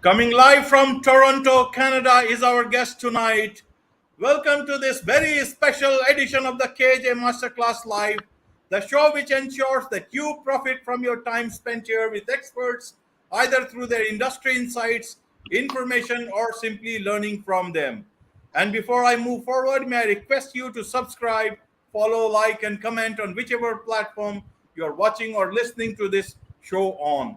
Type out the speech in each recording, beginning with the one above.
Coming live from Toronto, Canada is our guest tonight. Welcome to this very special edition of the KJ Masterclass Live, the show which ensures that you profit from your time spent here with experts, either through their industry insights, information, or simply learning from them. And before I move forward, may I request you to subscribe, follow, like, and comment on whichever platform you're watching or listening to this show on.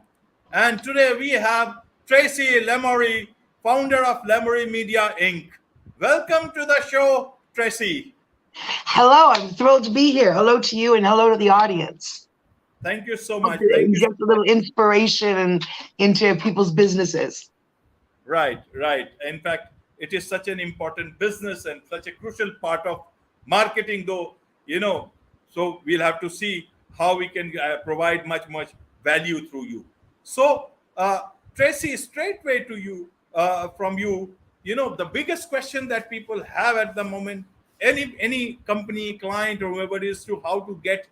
And today we have Tracy Lamourie, founder of Lamourie Media, Inc. Welcome to the show, Tracy. Hello, I'm thrilled to be here. Hello to you and hello to the audience. Thank you so much. Thank you. Get a little inspiration into people's businesses. Right. In fact, it is such an important business and such a crucial part of marketing, though, so we'll have to see how we can provide much value through you. So, Tracy, straightway to you, from you, the biggest question that people have at the moment, any company, client, or whoever, is to how to get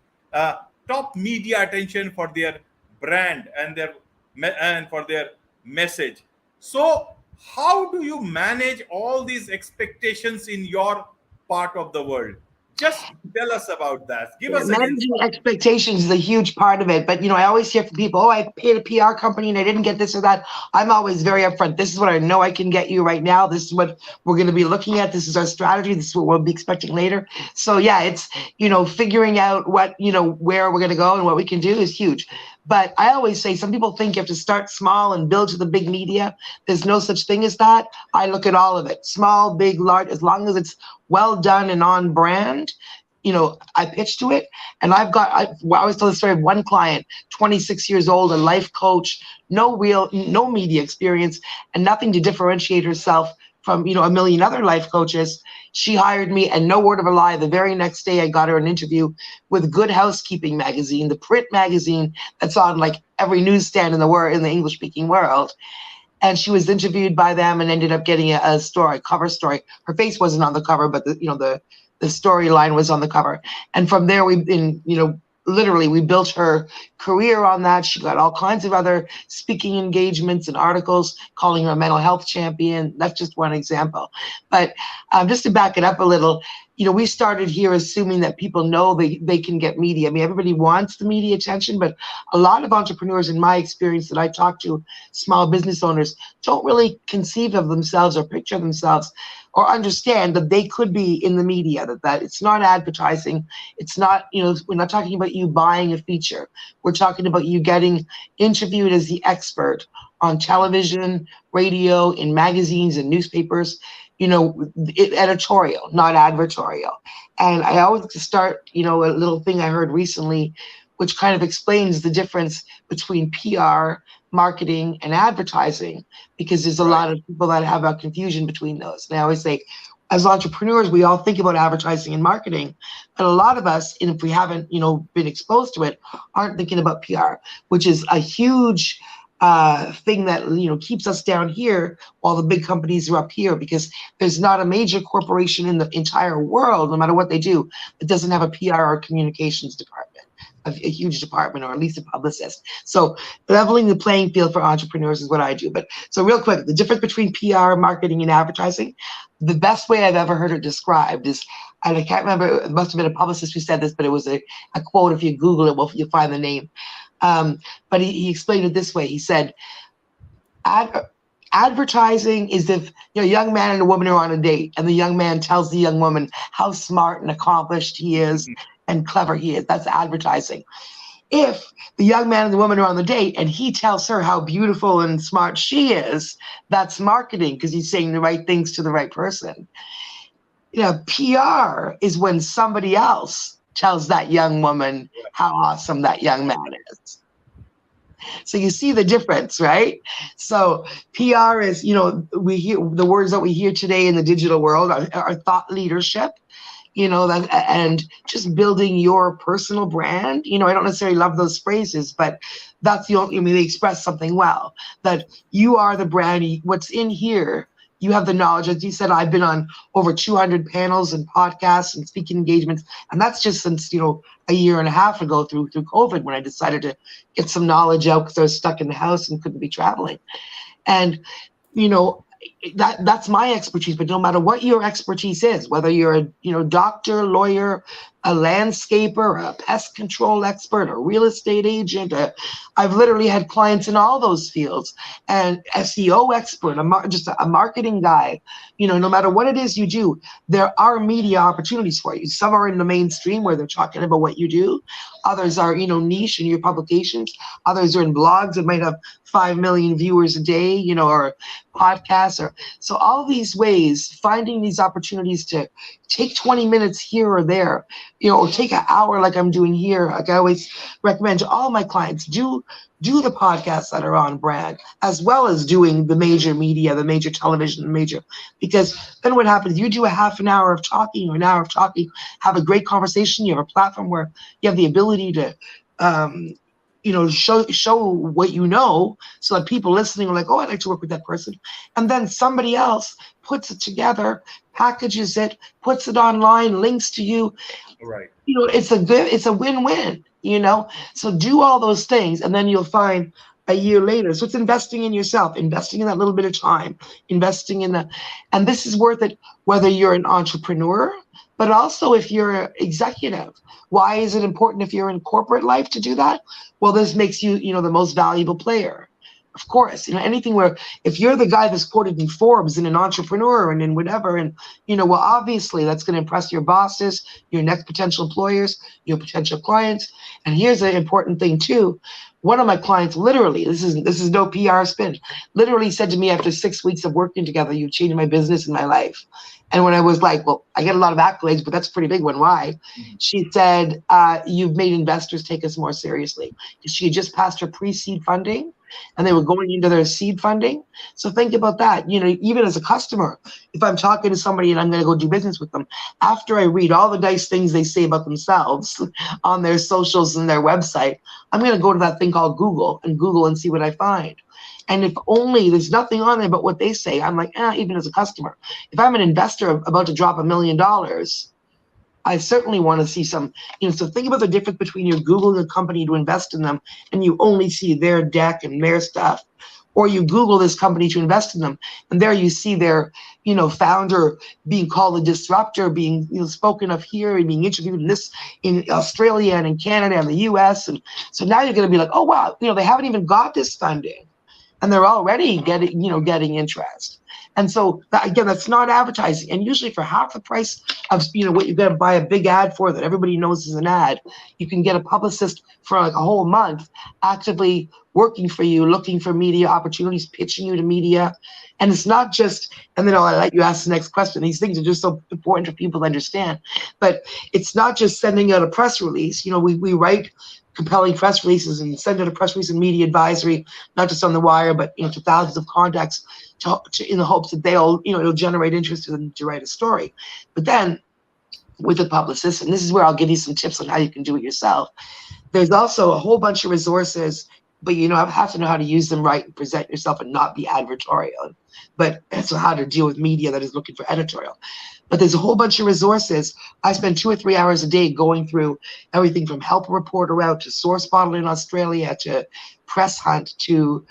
top media attention for their brand and for their message. So, how do you manage all these expectations in your part of the world? Just tell us about that. Give us managing expectations is a huge part of it. But, I always hear from people, I paid a PR company and I didn't get this or that. I'm always very upfront. This is what I know I can get you right now. This is what we're going to be looking at. This is our strategy. This is what we'll be expecting later. So, yeah, it's, figuring out what, where we're going to go and what we can do is huge. But I always say, some people think you have to start small and build to the big media. There's no such thing as that. I look at all of it, small, big, large, as long as it's well done and on brand. I pitch to it, and I always tell the story of one client, 26 years old, a life coach, no media experience, and nothing to differentiate herself from, a million other life coaches. She hired me, and no word of a lie, the very next day I got her an interview with Good Housekeeping magazine, the print magazine that's on like every newsstand in the English-speaking world. And she was interviewed by them and ended up getting a cover story. Her face wasn't on the cover, but the storyline was on the cover. And from there, literally we built her career on that. She got all kinds of other speaking engagements and articles calling her a mental health champion. That's just one example. But just to back it up a little, we started here assuming that people know they can get media. I mean, everybody wants the media attention, but a lot of entrepreneurs, in my experience that I talk to, small business owners, don't really conceive of themselves or picture themselves or understand that they could be in the media, that it's not advertising. It's not, we're not talking about you buying a feature. We're talking about you getting interviewed as the expert on television, radio, in magazines and newspapers, editorial, not advertorial. And I always start, a little thing I heard recently, which kind of explains the difference between PR, marketing, and advertising, because there's a lot of people that have a confusion between those. And I always say, as entrepreneurs, we all think about advertising and marketing, but a lot of us, and if we haven't, been exposed to it, aren't thinking about PR, which is a huge thing that keeps us down here while the big companies are up here, because there's not a major corporation in the entire world, no matter what they do, that doesn't have a PR or communications department, a huge department, or at least a publicist. So leveling the playing field for entrepreneurs is what I do. But so real quick, the difference between PR, marketing, and advertising, the best way I've ever heard it described is, and I can't remember, it must have been a publicist who said this, but it was a quote. If you Google it, you'll find the name. But he explained it this way. He said, advertising is if a young man and a woman are on a date, and the young man tells the young woman how smart and accomplished he is and clever he is. That's advertising. If the young man and the woman are on the date and he tells her how beautiful and smart she is, that's marketing, because he's saying the right things to the right person. PR is when somebody else tells that young woman how awesome that young man is. So you see the difference, right? So PR is, we hear the words that we hear today in the digital world are thought leadership, and just building your personal brand. I don't necessarily love those phrases, but that's the only, they express something well, that you are the brand. What's in here, you have the knowledge. As you said, I've been on over 200 panels and podcasts and speaking engagements. And that's just since, a year and a half ago through COVID, when I decided to get some knowledge out because I was stuck in the house and couldn't be traveling. And you know, that's my expertise. But no matter what your expertise is, whether you're a doctor, lawyer, a landscaper, a pest control expert, a real estate agent, I've literally had clients in all those fields, and SEO expert, just a marketing guy. No matter what it is you do, there are media opportunities for you. Some are in the mainstream where they're talking about what you do. Others are niche in your publications. Others are in blogs that might have 5 million viewers a day, or podcasts. Or so all these ways, finding these opportunities to take 20 minutes here or there, or take an hour like I'm doing here. Like I always recommend to all my clients, do the podcasts that are on brand, as well as doing the major media, the major television, because then what happens, you do a half an hour of talking or an hour of talking, have a great conversation, you have a platform where you have the ability to show what so that people listening are like, oh, I'd like to work with that person. And then somebody else puts it together, packages it, puts it online, links to you. Right. It's a win-win, So do all those things, and then you'll find a year later. So it's investing in yourself, investing in that little bit of time, investing in and this is worth it, whether you're an entrepreneur, but also if you're an executive. Why is it important if you're in corporate life to do that? Well, this makes you, the most valuable player. Of course, anything where if you're the guy that's quoted in Forbes and an entrepreneur and in whatever, and well, obviously that's going to impress your bosses, your next potential employers, your potential clients. And here's an important thing too. One of my clients literally, this is no PR spin, literally said to me after 6 weeks of working together, "You've changed my business and my life." And when I was like, well, I get a lot of accolades, but that's a pretty big one. Why? She said, "You've made investors take us more seriously." She had just passed her pre-seed funding, and they were going into their seed funding. So think about that. Even as a customer, if I'm talking to somebody and I'm going to go do business with them, after I read all the nice things they say about themselves on their socials and their website, I'm going to go to that thing called Google and see what I find. And if only there's nothing on there but what they say, I'm like, even as a customer, if I'm an investor about to drop $1 million, I certainly want to see some, so think about the difference between you Googling a company to invest in them and you only see their deck and their stuff, or you Google this company to invest in them and there you see their, founder being called a disruptor, being spoken of here and being interviewed in Australia and in Canada and the US. And so now you're going to be like, oh, wow, they haven't even got this funding. And they're already getting interest. And so again, that's not advertising. And usually for half the price of what you're going to buy a big ad for that everybody knows is an ad, you can get a publicist for like a whole month actively working for you, looking for media opportunities, pitching you to media. And it's not just, and then I'll let you ask the next question. These things are just so important for people to understand. But it's not just sending out a press release. We write compelling press releases and send out a press release and media advisory, not just on the wire, but to thousands of contacts in the hopes that they'll it'll generate interest in them to write a story. But then with a publicist, and this is where I'll give you some tips on how you can do it yourself. There's also a whole bunch of resources, but I have to know how to use them right and present yourself and not be advertorial. But that's how to deal with media that is looking for editorial. But there's a whole bunch of resources. I spend 2 or 3 hours a day going through everything from Help a Reporter Out to Source Bottle in Australia to Press Hunt to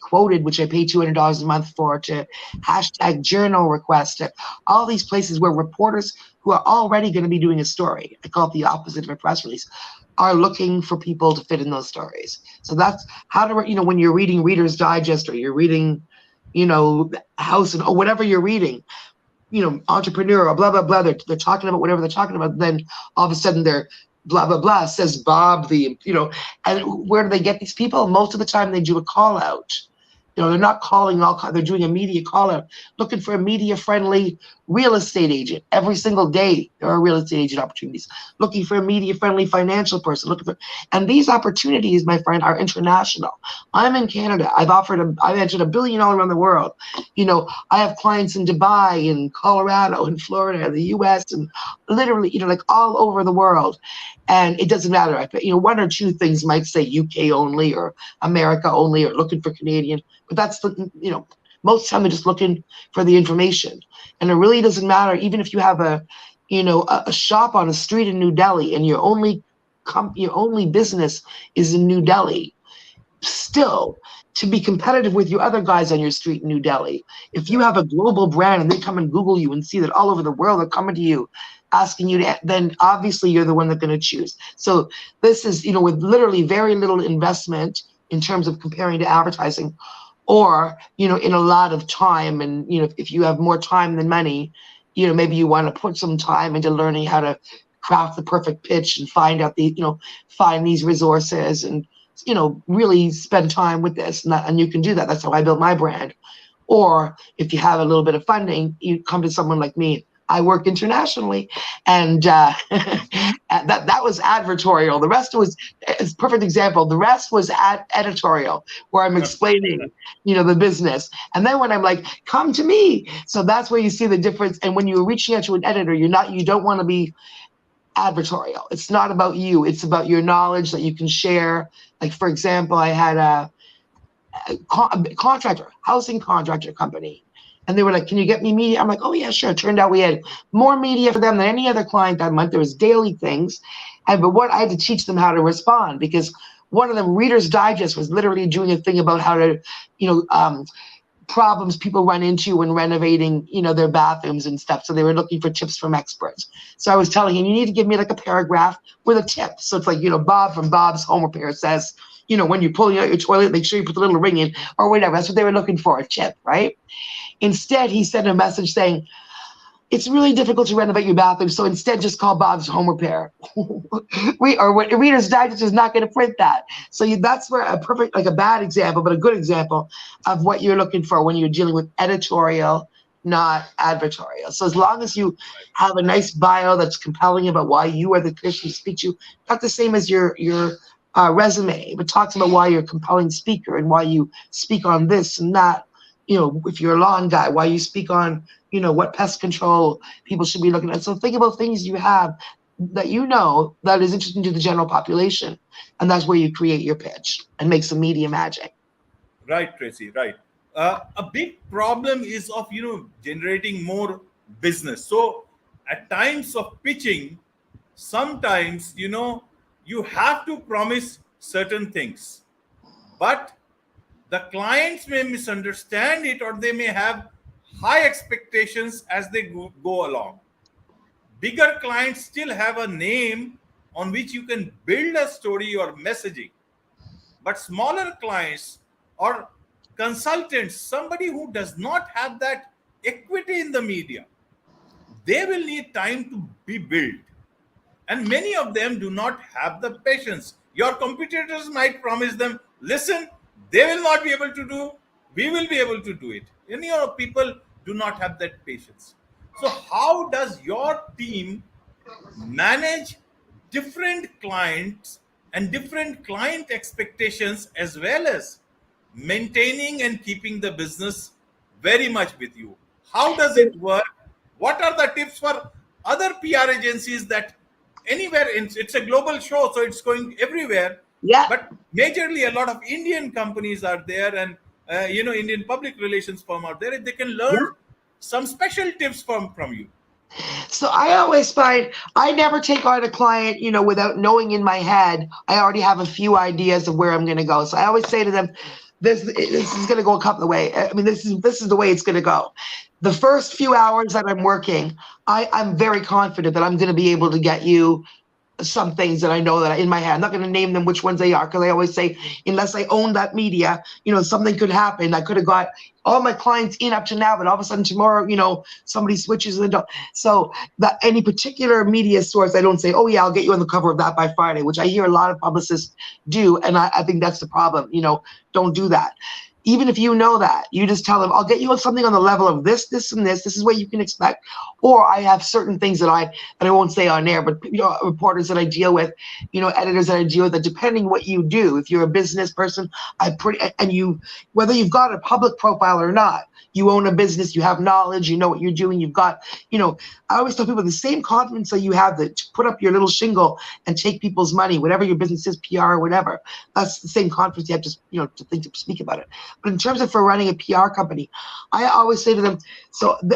Quoted, which I pay $200 a month for, to hashtag Journal Request, to all these places where reporters who are already going to be doing a story, I call it the opposite of a press release, are looking for people to fit in those stories. So that's how to, when you're reading Reader's Digest or you're reading, House or whatever you're reading, entrepreneur or blah, blah, blah, they're talking about whatever they're talking about. Then all of a sudden they're blah, blah, blah, says Bob, and where do they get these people? Most of the time they do a call out. They're not calling they're doing a media call out, looking for a media friendly real estate agent. Every single day there are real estate agent opportunities, looking for a media friendly financial person, and these opportunities, my friend, are international. I'm in Canada. I've entered $1 billion around the world. I have clients in Dubai, in Colorado, in Florida, in the US, and literally, like all over the world. And it doesn't matter. One or two things might say UK only or America only or looking for Canadian, but that's most of the time they're just looking for the information. And it really doesn't matter, even if you have a shop on a street in New Delhi and your only business is in New Delhi. Still, to be competitive with your other guys on your street in New Delhi. If you have a global brand and they come and Google you and see that all over the world are coming to you, asking you to, then obviously you're the one that's going to choose. So this is, with literally very little investment in terms of comparing to advertising, or, in a lot of time. And, if you have more time than money, maybe you want to put some time into learning how to craft the perfect pitch and find out find these resources and, really spend time with this. And you can do that. That's how I built my brand. Or if you have a little bit of funding, you come to someone like me. I work internationally, and that was advertorial. The rest was, it's a perfect example. The rest was editorial, where I'm explaining, the business. And then when I'm like, come to me. So that's where you see the difference. And when you're reaching out to an editor, you don't want to be advertorial. It's not about you. It's about your knowledge that you can share. Like, for example, I had a housing contractor company. And they were like, can you get me media? I'm like, oh, yeah, sure. It turned out we had more media for them than any other client that month. There was daily things. But what I had to teach them how to respond, because one of them, Reader's Digest, was literally doing a thing about how to, problems people run into when renovating, their bathrooms and stuff. So they were looking for tips from experts. So I was telling him, you need to give me like a paragraph with a tip. So it's like, Bob from Bob's Home Repair says, when you're pulling out your toilet, make sure you put the little ring in or whatever. That's what they were looking for, a tip, right? Instead, he sent a message saying, it's really difficult to renovate your bathroom, so instead just call Bob's Home Repair. Reader's Digest is not going to print that. So that's where a perfect, like a bad example, but a good example of what you're looking for when you're dealing with editorial, not advertorial. So as long as you have a nice bio that's compelling about why you are the person to speak to, not the same as your resume, but talks about why you're a compelling speaker and why you speak on this and that. If you're a lawn guy, why you speak on, what pest control people should be looking at. So think about things you have that that is interesting to the general population. And that's where you create your pitch and make some media magic. Right, Tracy, right. A big problem is of, generating more business. So at times of pitching, sometimes, you have to promise certain things. But the clients may misunderstand it, or they may have high expectations as they go along. Bigger clients still have a name on which you can build a story or messaging. But smaller clients or consultants, somebody who does not have that equity in the media, they will need time to be built. And many of them do not have the patience. Your competitors might promise them, listen, they will not be able to do, we will be able to do it. And people do not have that patience. So how does your team manage different clients and different client expectations, as well as maintaining and keeping the business very much with you? How does it work? What are the tips for other PR agencies that anywhere, it's a global show, so it's going everywhere. Yeah. But majorly, a lot of Indian companies are there, and Indian public relations firm are there. They can learn some special tips from you. So I always find I never take on a client, without knowing in my head. I already have a few ideas of where I'm going to go. So I always say to them, this is going to go a couple of ways. I mean, this is the way it's going to go. The first few hours that I'm working, I'm very confident that I'm going to be able to get you some things that I know that are in my head. I'm not going to name them which ones they are, because I always say, unless I own that media, something could happen. I could have got all my clients in up to now, but all of a sudden tomorrow, somebody switches and so that any particular media source, I don't say, oh yeah, I'll get you on the cover of that by Friday, which I hear a lot of publicists do. And I think that's the problem. Don't do that. Even if you know that, you just tell them, I'll get you on something on the level of this, this, and this. This is what you can expect. Or I have certain things that I won't say on air, but reporters that I deal with, editors that I deal with, that depending what you do, if you're a business person, whether you've got a public profile or not, you own a business, you have knowledge, you know what you're doing, you've got, I always tell people the same confidence that you have to put up your little shingle and take people's money, whatever your business is, PR or whatever, that's the same confidence you have to think to speak about it. But in terms of for running a PR company, I always say to them,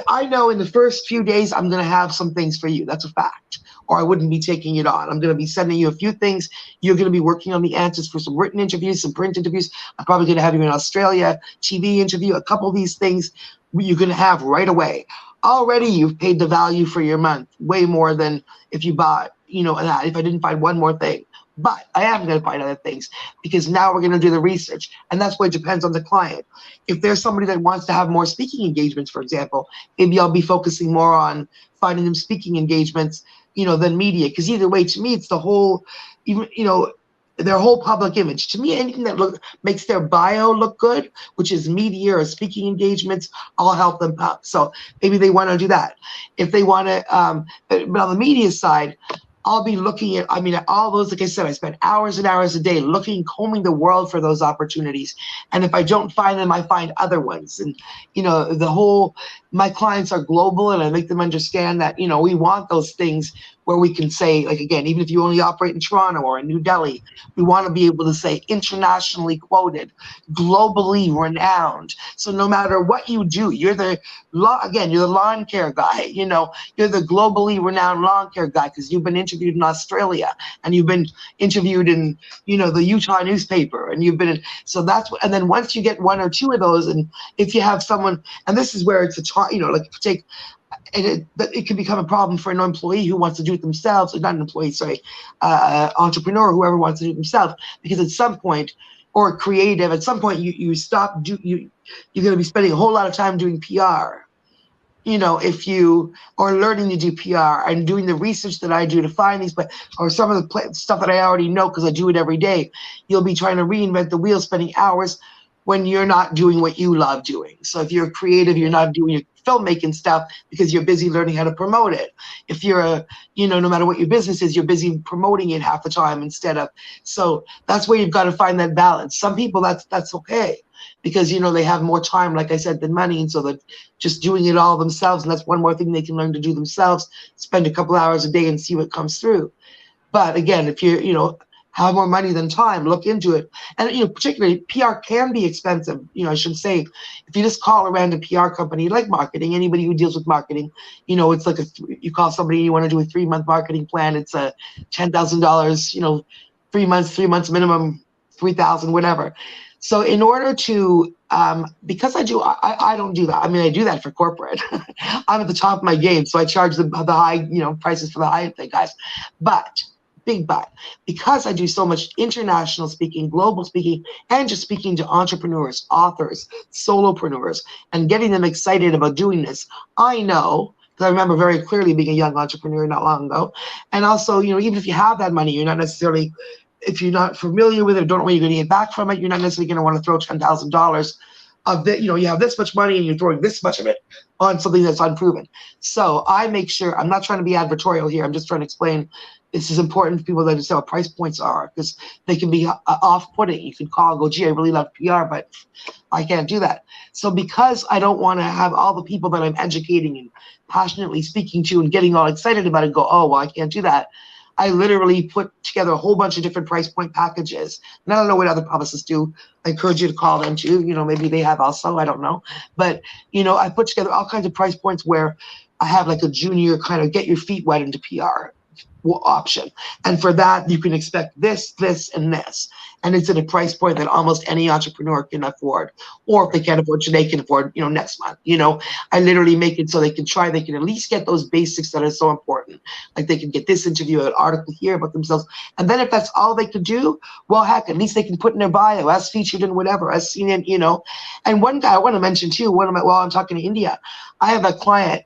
I know in the first few days, I'm going to have some things for you. That's a fact. or I wouldn't be taking it on. I'm going to be sending you a few things. You're going to be working on the answers for some written interviews, some print interviews. I'm probably going to have you in Australia, TV interview, a couple of these things you're going to have right away. Already you've paid the value for your month, way more than if you bought, that, if I didn't find one more thing. But I am going to find other things because now we're going to do the research. And that's why it depends on the client. If there's somebody that wants to have more speaking engagements, for example, maybe I'll be focusing more on finding them speaking engagements, than media. Because either way, to me, it's the whole, even, their whole public image. To me, anything that makes their bio look good, which is media or speaking engagements, I'll help them up. So maybe they want to do that. If they want to, but on the media side, I'll be looking at, all those, like I said, I spend hours and hours a day combing the world for those opportunities. And if I don't find them, I find other ones. And, my clients are global, and I make them understand that, we want those things where we can say, like, again, even if you only operate in Toronto or in New Delhi, we want to be able to say internationally quoted, globally renowned. So no matter what you do, you're the lawn care guy, you're the globally renowned lawn care guy because you've been interviewed in Australia and you've been interviewed in, the Utah newspaper, and you've been in, so that's what, and then once you get one or two of those, and if you have someone, and this is where it's like take, and it can become a problem for an employee who wants to do it themselves, or not an employee, sorry, entrepreneur, whoever wants to do it themselves, because at some point, or creative, at some point you stop, you're going to be spending a whole lot of time doing PR, if you are learning to do PR and doing the research that I do to find these, or some of the stuff that I already know because I do it every day, you'll be trying to reinvent the wheel, spending hours when you're not doing what you love doing. So if you're creative, you're not doing your filmmaking stuff because you're busy learning how to promote it. If you're no matter what your business is, you're busy promoting it half the time instead of, so that's where you've got to find that balance. Some people that's okay because, they have more time, like I said, than money. And so they're just doing it all themselves. And that's one more thing they can learn to do themselves, spend a couple hours a day and see what comes through. But again, if you're, have more money than time, look into it. And, particularly PR can be expensive. I should say, if you just call a random PR company, like marketing, anybody who deals with marketing, it's like you call somebody and you want to do a 3-month marketing plan. It's a $10,000, 3 months minimum, 3,000, whatever. So in order to, because I don't do that. I do that for corporate. I'm at the top of my game. So I charge the high, prices for the high thing, guys. But because I do so much international speaking, global speaking, and just speaking to entrepreneurs, authors, solopreneurs, and getting them excited about doing this, I know, because I remember very clearly being a young entrepreneur not long ago, and also, even if you have that money, you're not necessarily, if you're not familiar with it, don't know where you're going to get back from it, you're not necessarily going to want to throw $10,000 of that, you have this much money and you're throwing this much of it on something that's unproven. So I make sure, I'm not trying to be advertorial here, I'm just trying to explain this is important for people that understand what price points are, because they can be off-putting. You can call and go, gee, I really love PR, but I can't do that. So because I don't want to have all the people that I'm educating and passionately speaking to and getting all excited about it go, oh, well, I can't do that, I literally put together a whole bunch of different price point packages. And I don't know what other publicists do. I encourage you to call them too. Maybe they have also, I don't know. But, I put together all kinds of price points where I have like a junior kind of get your feet wet into PR option. And for that, you can expect this, this, and this. And it's at a price point that almost any entrepreneur can afford. Or if they can't afford today, can afford, next month. I literally make it so they can at least get those basics that are so important. Like they can get this interview, an article here about themselves. And then if that's all they could do, well, heck, at least they can put in their bio, as featured in whatever, as seen in, And one guy I want to mention too, while I'm talking to India, I have a client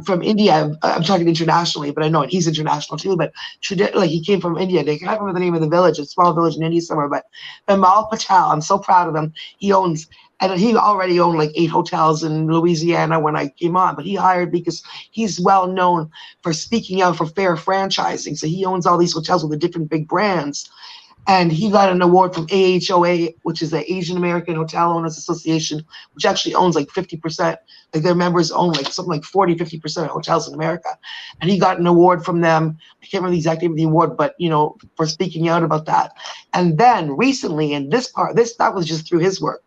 from India. I'm talking internationally, but I know he's international too. But he came from India. I can't remember the name of the village, a small village in India somewhere. But Amal Patel, I'm so proud of him. He already owned like 8 hotels in Louisiana when I came on. But he hired because he's well known for speaking out for fair franchising. So he owns all these hotels with the different big brands. And he got an award from AHOA, which is the Asian American Hotel Owners Association, which actually owns like 50%. Like their members own like something like 40-50% of hotels in America. And he got an award from them. I can't remember the exact name of the award, but for speaking out about that. And then recently, in that was just through his work.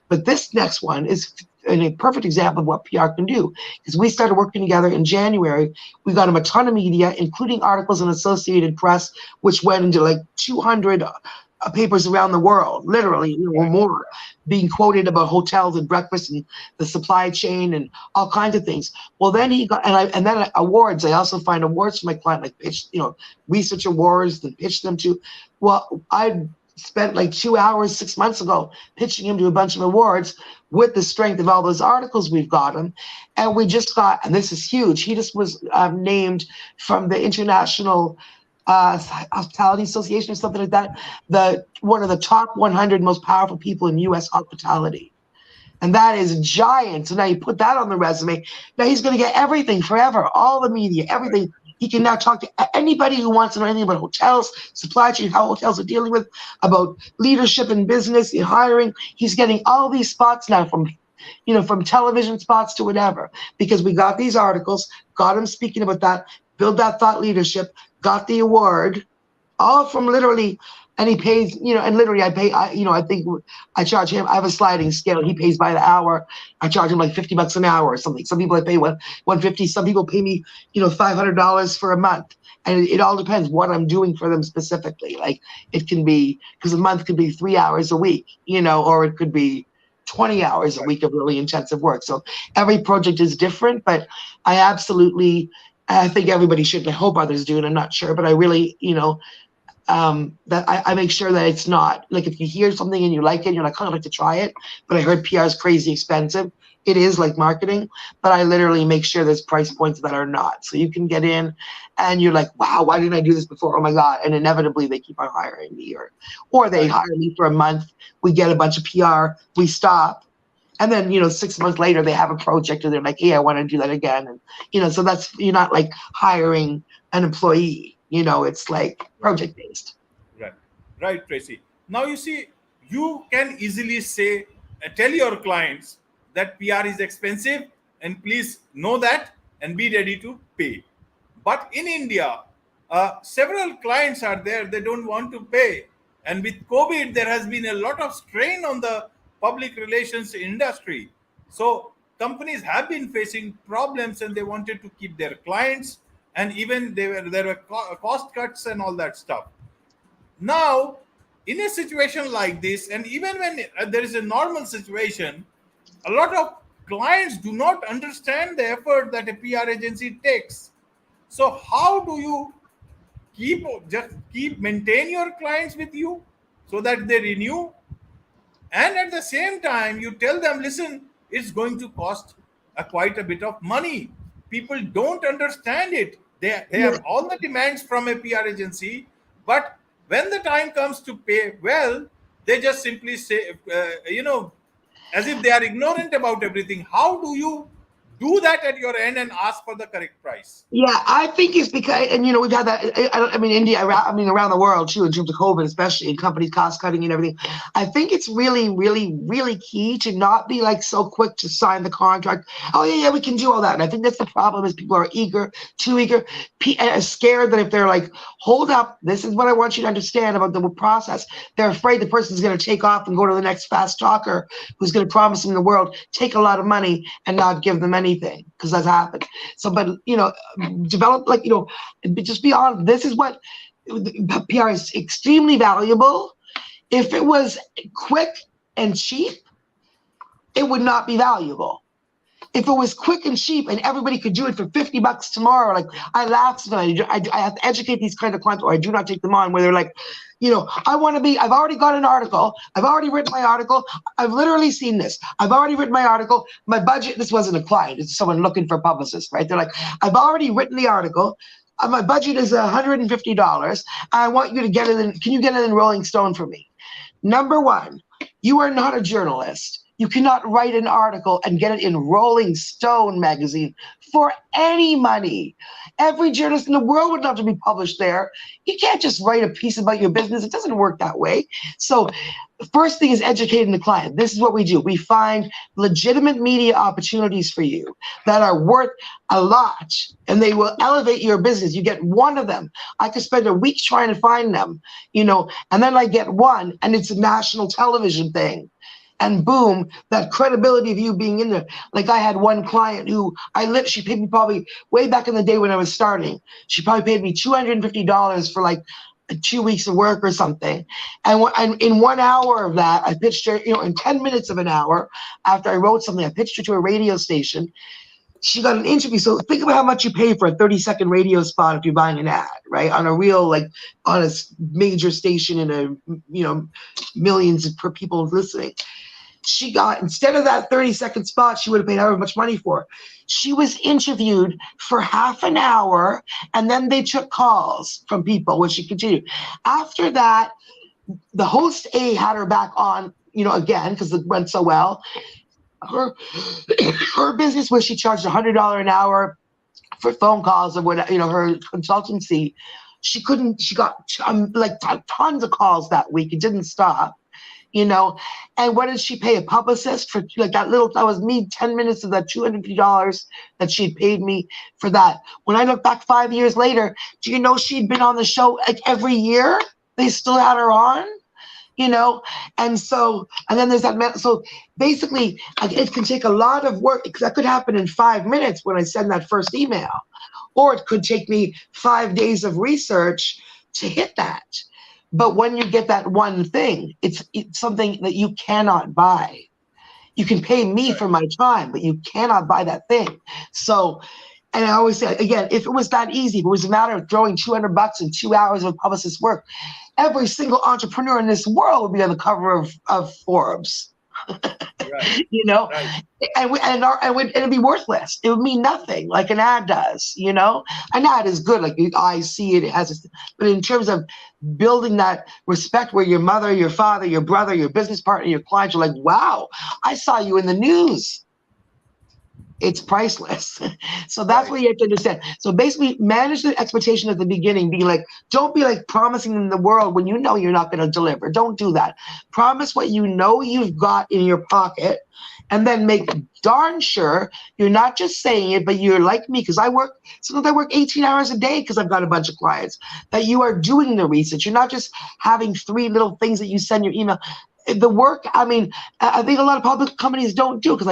But this next one is a perfect example of what PR can do. Because we started working together in January. We got him a ton of media, including articles in Associated Press, which went into like 200 papers around the world, literally, or more, being quoted about hotels and breakfast and the supply chain and all kinds of things. Well, then he got, and then awards. I also find awards for my client, like pitch, research awards, and pitch them to. Well, I spent like 2 hours 6 months ago pitching him to a bunch of awards with the strength of all those articles we've got him. And we just got, and this is huge, he just was named from the International Hospitality Association or something like that, one of the top 100 most powerful people in U.S. hospitality. And that is giant. So now you put that on the resume. Now he's going to get everything forever, all the media, everything. He can now talk to anybody who wants to know anything about hotels, supply chain, how hotels are dealing with, about leadership in business, in hiring. He's getting all these spots now from television spots to whatever, because we got these articles, got him speaking about that, build that thought leadership, got the award, all from literally, and he pays, and literally I think I charge him, I have a sliding scale. He pays by the hour. I charge him like $50 an hour or something. Some people I pay $150. Some people pay me, $500 for a month. And it all depends what I'm doing for them specifically. Like it can be, because a month could be 3 hours a week, or it could be 20 hours a week of really intensive work. So every project is different, but I think everybody should. I hope others do, and I'm not sure, but I really, that I make sure that it's not like, if you hear something and you like it, you're like, kind of like to try it, but I heard PR is crazy expensive. It is like marketing, but I literally make sure there's price points that are not. So you can get in and you're like, wow, why didn't I do this before? Oh my God. And inevitably they keep on hiring me, or they hire me for a month. We get a bunch of PR, we stop. And then, 6 months later, they have a project and they're like, hey, I want to do that again. And, so you're not like hiring an employee, it's like project based. Right, Tracy. Now, you see, you can easily say, tell your clients that PR is expensive and please know that and be ready to pay. But in India, several clients are there, they don't want to pay. And with COVID, there has been a lot of strain on the public relations industry. So companies have been facing problems and they wanted to keep their clients, and even there were cost cuts and all that stuff. Now, in a situation like this, and even when there is a normal situation, a lot of clients do not understand the effort that a PR agency takes. So how do you maintain your clients with you so that they renew? And at the same time, you tell them, listen, it's going to cost quite a bit of money. People don't understand it. They have all the demands from a PR agency, but when the time comes to pay, well, they just simply say, as if they are ignorant about everything. How do you do that at your end and ask for the correct price? Yeah, I think it's because, and we've had that. India, around the world too, in terms of COVID, especially in companies cost cutting and everything. I think it's really, really, really key to not be like so quick to sign the contract. Oh yeah, we can do all that. And I think that's the problem, is people are too eager, scared that if they're like, hold up, this is what I want you to understand about the process. They're afraid the person's going to take off and go to the next fast talker who's going to promise them the world, take a lot of money, and not give them anything, because that's happened. So, but develop, just be honest. This is what PR is extremely valuable. If it was quick and cheap, it would not be valuable. If it was quick and cheap and everybody could do it for $50 tomorrow, like I laugh, I have to educate these kind of clients, or I do not take them on, where they're like, I've already got an article. I've already written my article. I've literally seen this. I've already written my article. My budget, this wasn't a client, it's someone looking for a publicist, right? They're like, I've already written the article. My budget is $150. I want you to get it in. Can you get it in Rolling Stone for me? Number one, you are not a journalist. You cannot write an article and get it in Rolling Stone magazine for any money. Every journalist in the world would love to be published there. You can't just write a piece about your business. It doesn't work that way. So the first thing is educating the client. This is what we do. We find legitimate media opportunities for you that are worth a lot, and they will elevate your business. You get one of them. I could spend a week trying to find them, and then I get one, and it's a national television thing. and boom, that credibility of you being in there. Like I had one client who she paid me probably way back in the day when I was starting. She probably paid me $250 for like 2 weeks of work or something. And in 1 hour of that, I pitched her, in 10 minutes of an hour after I wrote something, I pitched her to a radio station. She got an interview. So think about how much you pay for a 30-second radio spot if you're buying an ad, right? On a real, like on a major station in a, millions of people listening. She got, instead of that 30-second spot, she would have paid however much money for. She was interviewed for half an hour, and then they took calls from people when she continued. After that, the host A had her back on, again, because it went so well. Her business where she charged $100 an hour for phone calls or whatever, her consultancy, she got like tons of calls that week. It didn't stop. And what did she pay a publicist for? Like that was me, 10 minutes of that $250 that she'd paid me for that. When I look back 5 years later, do you know she'd been on the show like every year? They still had her on, and then there's that. So basically, it can take a lot of work, because that could happen in 5 minutes when I send that first email, or it could take me 5 days of research to hit that. But when you get that one thing, it's something that you cannot buy. You can pay me for my time, but you cannot buy that thing. So, and I always say, again, if it was that easy, if it was a matter of throwing $200 in 2 hours of publicist work, every single entrepreneur in this world would be on the cover of Forbes. Right. Right. And it'd be worthless. It would mean nothing, like an ad does. An ad is good, like I see it has, but in terms of building that respect, where your mother, your father, your brother, your business partner, your clients are like, wow, I saw you in the news. It's priceless. So that's what you have to understand. So basically, manage the expectation at the beginning. Don't be like promising them the world when you know you're not going to deliver. Don't do that. Promise what you know you've got in your pocket, and then make darn sure you're not just saying it, but you're like me, because sometimes I work 18 hours a day because I've got a bunch of clients, that you are doing the research. You're not just having 3 little things that you send your email. The work, I think a lot of public companies don't do, because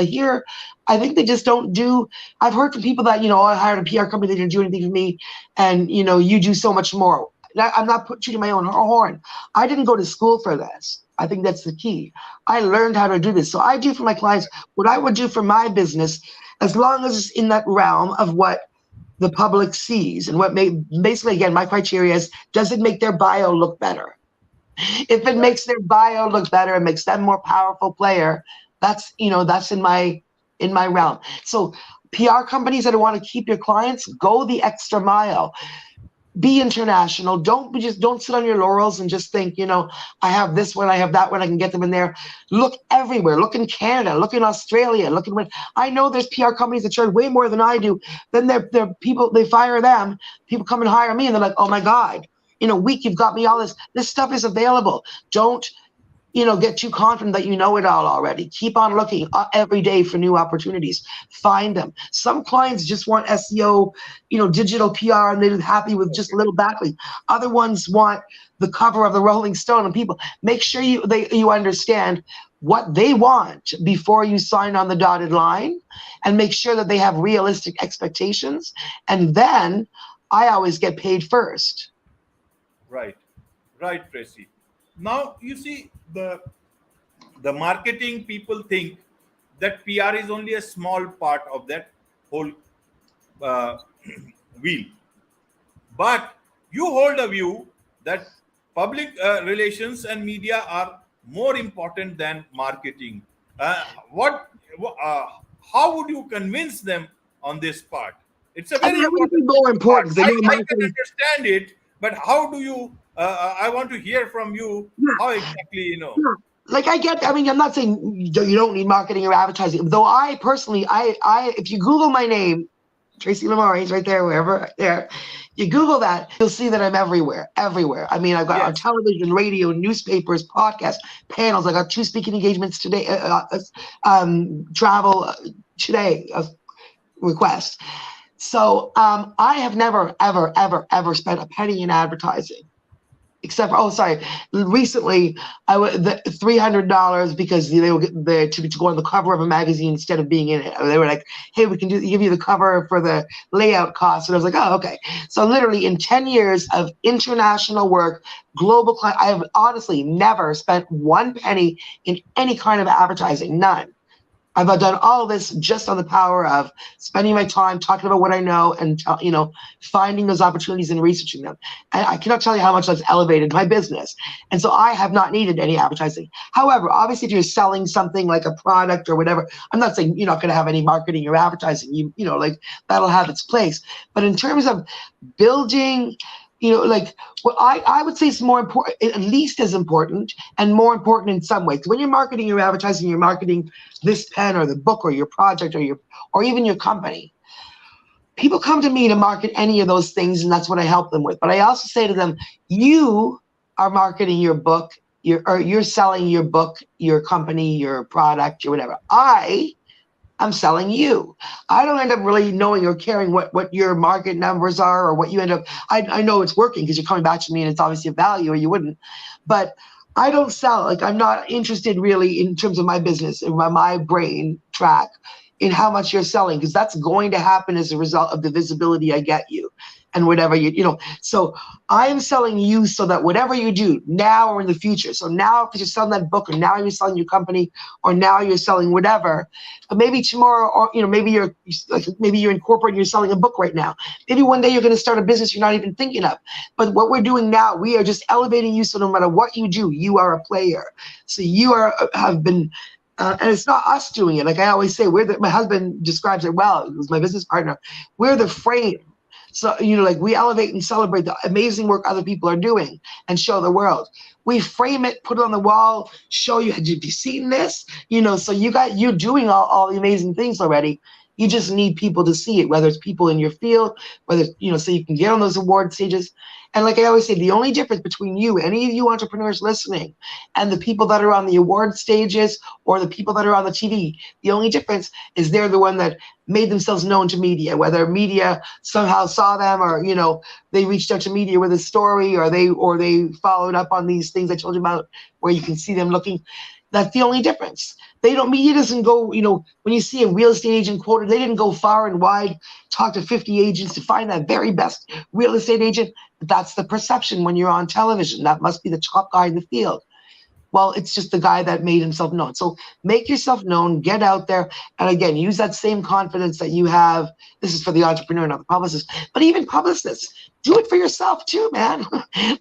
I think they just don't do. I've heard from people that, I hired a PR company, they didn't do anything for me, and, you do so much more. I'm not shooting my own horn. I didn't go to school for this. I think that's the key. I learned how to do this. So I do for my clients what I would do for my business, as long as it's in that realm of what the public sees. And basically, again, my criteria is, does it make their bio look better? If it makes their bio look better, it makes them more powerful player, that's in my realm. So PR companies that want to keep your clients, go the extra mile. Be international. Don't sit on your laurels and just think, I have this one, I have that one, I can get them in there. Look everywhere. Look in Canada. Look in Australia. I know there's PR companies that charge way more than I do. Then they're people, they fire them. People come and hire me, and they're like, oh my God, in a week you've got me all this. This stuff is available. Don't get too confident that you know it all already. Keep on looking every day for new opportunities. Find them. Some clients just want SEO, digital PR, and they're happy with just a little backlink. Other ones want the cover of the Rolling Stone, and people, make sure you understand what they want before you sign on the dotted line, and make sure that they have realistic expectations. And then I always get paid first. Right, Tracy. Now you see, the marketing people think that PR is only a small part of that whole wheel, but you hold a view that public relations and media are more important than marketing. What? How would you convince them on this part? It's a very important more part. important. I can understand it, but how do you? I want to hear from you how exactly Like I'm not saying you don't need marketing or advertising. Though I personally, if you Google my name, Tracy Lamourie, is right there, wherever there, you Google that, you'll see that I'm everywhere. I've got on television, radio, newspapers, podcasts, panels. I got 2 speaking engagements today, travel today requests. So I have never, ever, ever, ever spent a penny in advertising. except for, oh, sorry, recently the $300 because they were to go on the cover of a magazine instead of being in it. They were like, hey, we can give you the cover for the layout costs. And I was like, oh, okay. So literally in 10 years of international work, global client, I have honestly never spent one penny in any kind of advertising, none. I've done all this just on the power of spending my time talking about what I know and, finding those opportunities and researching them. And I cannot tell you how much that's elevated my business. And so I have not needed any advertising. However, obviously, if you're selling something like a product or whatever, I'm not saying you're not going to have any marketing or advertising, like that'll have its place. But in terms of building, what I would say is more important, at least as important, and more important in some ways. When you're marketing or advertising, you're marketing this pen or the book or your project or even your company. People come to me to market any of those things, and that's what I help them with. But I also say to them, you are marketing your book, you're selling your book, your company, your product, or whatever. I'm selling you. I don't end up really knowing or caring what your market numbers are or what you end up. I know it's working because you're coming back to me and it's obviously a value, or you wouldn't. But I don't sell. Like, I'm not interested really in terms of my business and my brain track in how much you're selling, because that's going to happen as a result of the visibility I get you and whatever so I am selling you so that whatever you do now or in the future, so now if you're selling that book, or now you're selling your company, or now you're selling whatever, maybe tomorrow, or maybe you're incorporating, you're selling a book right now, maybe one day you're going to start a business you're not even thinking of. But what we're doing now, we are just elevating you, so no matter what you do, you are a player. So you have been and it's not us doing it. Like I always say, my husband describes it well, who's my business partner, we're the frame. So, we elevate and celebrate the amazing work other people are doing and show the world. We frame it, put it on the wall, show you, have you seen this? So you're doing all the amazing things already. You just need people to see it, whether it's people in your field, whether, so you can get on those award stages. And like I always say, the only difference between you, any of you entrepreneurs listening, and the people that are on the award stages or the people that are on the TV, the only difference is they're the one that made themselves known to media, whether media somehow saw them, or, they reached out to media with a story, or they followed up on these things I told you about where you can see them looking. That's the only difference. Media doesn't go, when you see a real estate agent quoted, they didn't go far and wide, talk to 50 agents to find that very best real estate agent. But that's the perception when you're on television. That must be the top guy in the field. Well, it's just the guy that made himself known. So make yourself known, get out there. And again, use that same confidence that you have. This is for the entrepreneur, not the publicist, but even publicists. Do it for yourself too, man.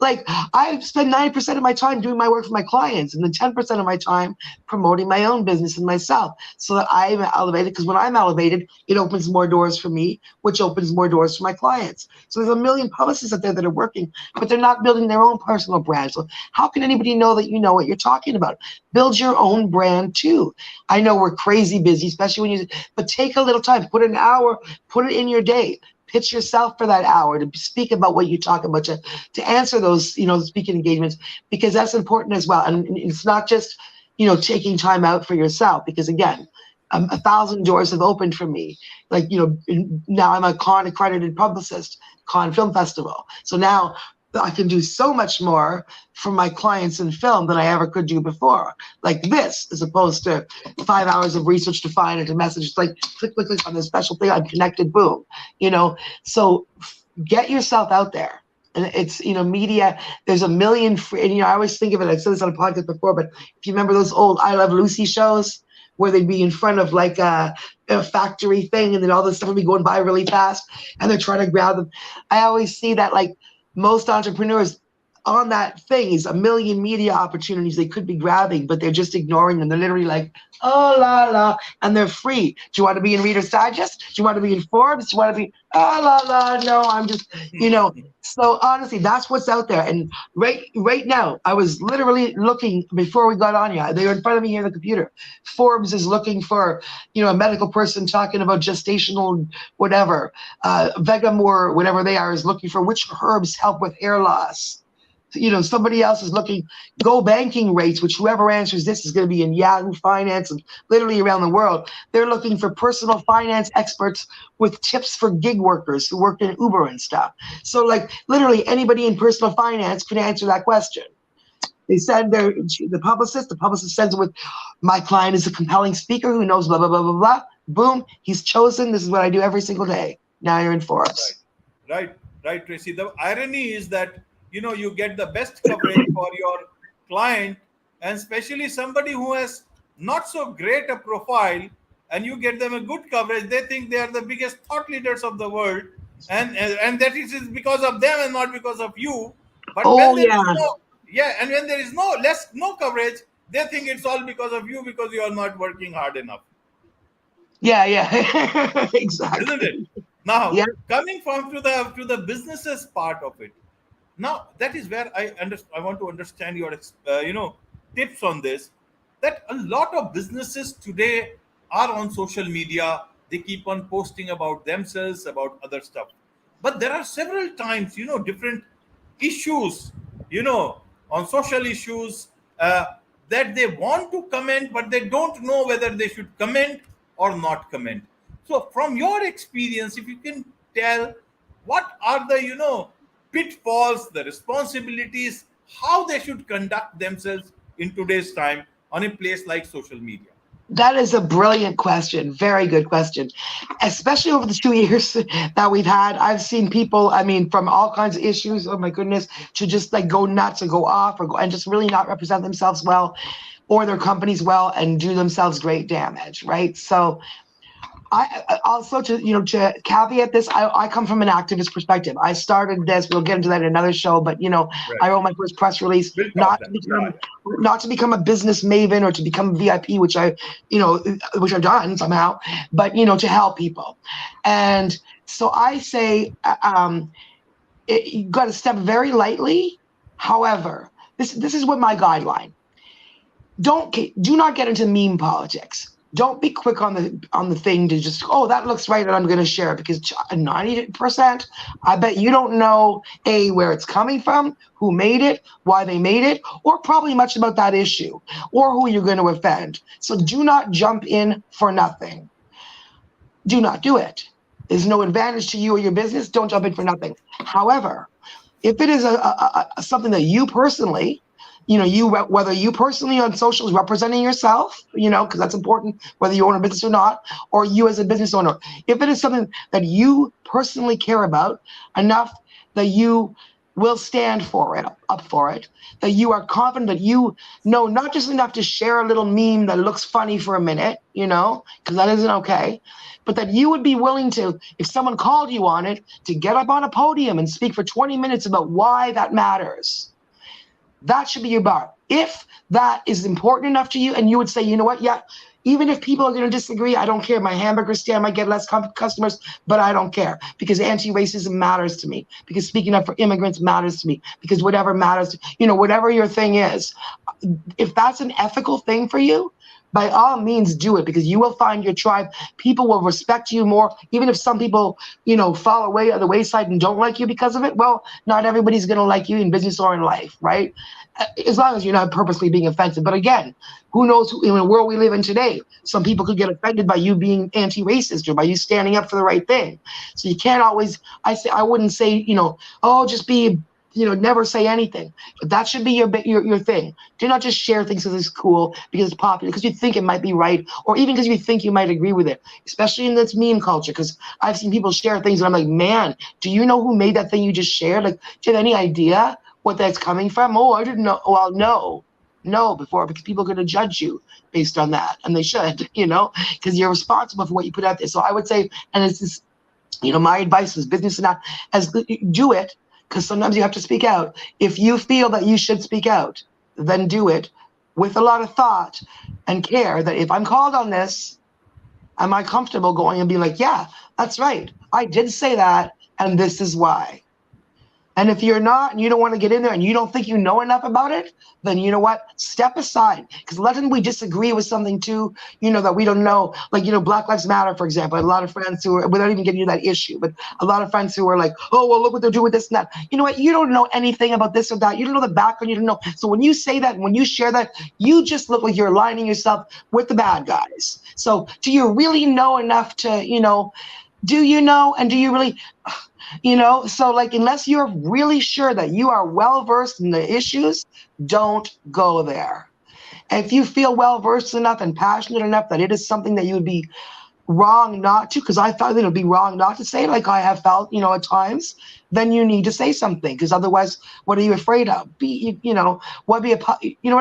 Like, I spend 90% of my time doing my work for my clients, and then 10% of my time promoting my own business and myself, so that I'm elevated. Because when I'm elevated, it opens more doors for me, which opens more doors for my clients. So there's a million publicists out there that are working, but they're not building their own personal brand. So how can anybody know that you know what you're talking about? Build your own brand too. I know we're crazy busy, especially but take a little time, put an hour, put it in your day. Pitch yourself for that hour to speak about what you talk about, to answer those, speaking engagements, because that's important as well. And it's not just, taking time out for yourself, because again, 1,000 doors have opened for me. Like, now I'm a Cannes accredited publicist, Cannes Film Festival. So now I can do so much more for my clients in film than I ever could do before. Like this, as opposed to 5 hours of research to find it, to message. It's like click on this special thing. I'm connected, boom. So get yourself out there. And it's, media, there's a million free, and I always think of it, I've said this on a podcast before, but if you remember those old I Love Lucy shows, where they'd be in front of like a factory thing, and then all this stuff would be going by really fast, and they're trying to grab them. I always see that, like, most entrepreneurs on that thing is a million media opportunities they could be grabbing, but they're just ignoring them. They're literally like, oh, la, la, and they're free. Do you want to be in Reader's Digest? Do you want to be in Forbes? Do you want to be, oh, la, la, no, I'm just, So honestly, that's what's out there. And right now, I was literally looking before we got on here. They were in front of me here on the computer. Forbes is looking for, a medical person talking about gestational whatever. Vegamore, whatever they are, is looking for which herbs help with hair loss. somebody else is looking, go banking rates, which whoever answers this is going to be in Yahoo Finance and literally around the world. They're looking for personal finance experts with tips for gig workers who work in Uber and stuff. So like literally anybody in personal finance could answer that question. They send the publicist sends it with, my client is a compelling speaker who knows blah, blah, blah, blah, blah. Boom, he's chosen. This is what I do every single day. Now you're in Forbes. Right, Tracy. The irony is that, you get the best coverage for your client, and especially somebody who has not so great a profile, and you get them a good coverage. They think they are the biggest thought leaders of the world, and that it is because of them and not because of you. But when there is and when there is no coverage, they think it's all because of you, because you are not working hard enough. Yeah, exactly. Isn't it? Now, coming from to the businesses part of it. Now, that is where I want to understand your tips on this. That a lot of businesses today are on social media. They keep on posting about themselves, about other stuff. But there are several times, different issues, on social issues that they want to comment, but they don't know whether they should comment or not comment. So from your experience, if you can tell what are the, pitfalls, the responsibilities, how they should conduct themselves in today's time on a place like social media. That is a brilliant question. Very good question. Especially over the 2 years that we've had, I've seen people, from all kinds of issues, oh my goodness, to just like go nuts or go off and just really not represent themselves well or their companies well and do themselves great damage, right? So I also, to caveat this, I come from an activist perspective. I started this. We'll get into that in another show, but I wrote my first press release not to become a business maven or to become a VIP, which I've done somehow, but to help people. And so I say, you got to step very lightly. However, this is what my guideline. Do not get into meme politics. Don't be quick on the thing to just, oh, that looks right and I'm going to share it, because 90%, I bet you don't know where it's coming from, who made it, why they made it, or probably much about that issue or who you're going to offend. So do not jump in for nothing. Do not do it. There's no advantage to you or your business. Don't jump in for nothing. However, if it is something that you personally, whether you personally on social is representing yourself, because that's important, whether you own a business or not, or you as a business owner, if it is something that you personally care about enough that you will stand for it, up for it, that you are confident that you know not just enough to share a little meme that looks funny for a minute, because that isn't okay, but that you would be willing to, if someone called you on it, to get up on a podium and speak for 20 minutes about why that matters. That should be your bar. If that is important enough to you and you would say, you know what, even if people are going to disagree, I don't care. My hamburger stand might get less customers, but I don't care, because anti-racism matters to me, because speaking up for immigrants matters to me, because whatever matters, whatever your thing is, if that's an ethical thing for you, by all means do it, because you will find your tribe. People will respect you more, even if some people, fall away on the wayside and don't like you because of it. Well, not everybody's going to like you in business or in life, right? As long as you're not purposely being offensive. But again, who knows, in the world we live in today, some people could get offended by you being anti-racist or by you standing up for the right thing. So you can't always, I wouldn't say, just be, never say anything. But that should be your thing. Do not just share things because it's cool, because it's popular, because you think it might be right, or even because you think you might agree with it, especially in this meme culture, because I've seen people share things and I'm like, man, do you know who made that thing you just shared? Like, do you have any idea what that's coming from? Oh, I didn't know. Well, no, before, because people are going to judge you based on that, and they should, because you're responsible for what you put out there. So I would say, and it's just, my advice is business and not as do it, because sometimes you have to speak out. If you feel that you should speak out, then do it with a lot of thought and care that if I'm called on this, am I comfortable going and being like, yeah, that's right, I did say that, and this is why. And if you're not, and you don't want to get in there, and you don't think you know enough about it, then you know what? Step aside. Because letting we disagree with something too, that we don't know. Like, Black Lives Matter, for example. I had a lot of friends who are, without even getting into that issue, but a lot of friends who are like, oh, well, look what they're doing with this and that. You know what? You don't know anything about this or that. You don't know the background. You don't know. So when you say that, when you share that, you just look like you're aligning yourself with the bad guys. So do you really know enough to, do you know? And do you really, so like, unless you're really sure that you are well versed in the issues, don't go there. And if you feel well versed enough and passionate enough that it is something that you would be wrong not to, because I thought that it would be wrong not to say, like I have felt, at times, then you need to say something, because otherwise, what are you afraid of? What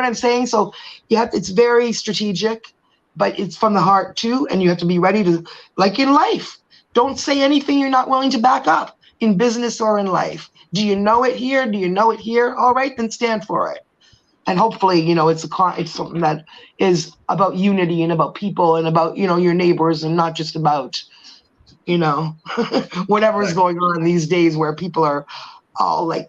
I'm saying? So it's very strategic, but it's from the heart too, and you have to be ready to, like in life, don't say anything you're not willing to back up, in business or in life. Do you know it here? Do you know it here? All right, then stand for it. And hopefully, it's something that is about unity and about people and about, your neighbors, and not just about, whatever's Right. going on these days where people are all like,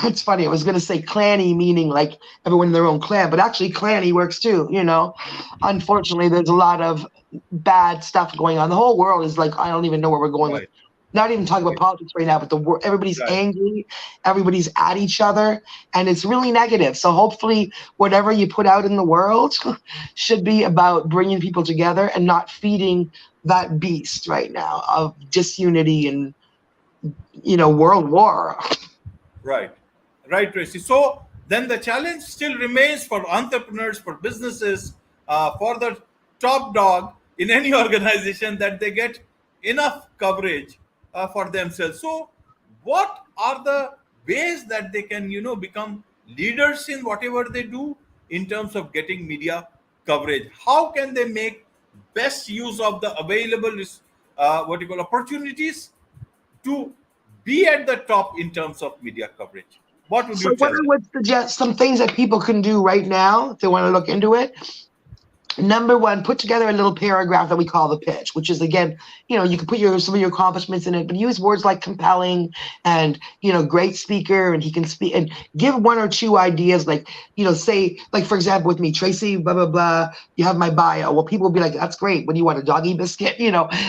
it's funny. I was going to say clanny, meaning like everyone in their own clan, but actually clanny works too. Unfortunately, there's a lot of bad stuff going on. The whole world is like, I don't even know where we're going with. Right. Not even talking about politics right now, but everybody's Right. angry, everybody's at each other, and it's really negative. So hopefully, whatever you put out in the world should be about bringing people together and not feeding that beast right now of disunity and world war. Right. Right, Tracy. So then the challenge still remains for entrepreneurs, for businesses, for the top dog in any organization, that they get enough coverage for themselves. So, what are the ways that they can, become leaders in whatever they do in terms of getting media coverage? How can they make best use of the available, opportunities to be at the top in terms of media coverage? What would So you what tell I them? would suggest, some things that people can do right now if they want to look into it. Number one, put together a little paragraph that we call the pitch, which is, again, you can put some of your accomplishments in it, but use words like compelling and, great speaker, and he can speak, and give one or two ideas, like, say, like, for example, with me, Tracy, blah, blah, blah, you have my bio. Well, people will be like, that's great. What do you want, a doggy biscuit?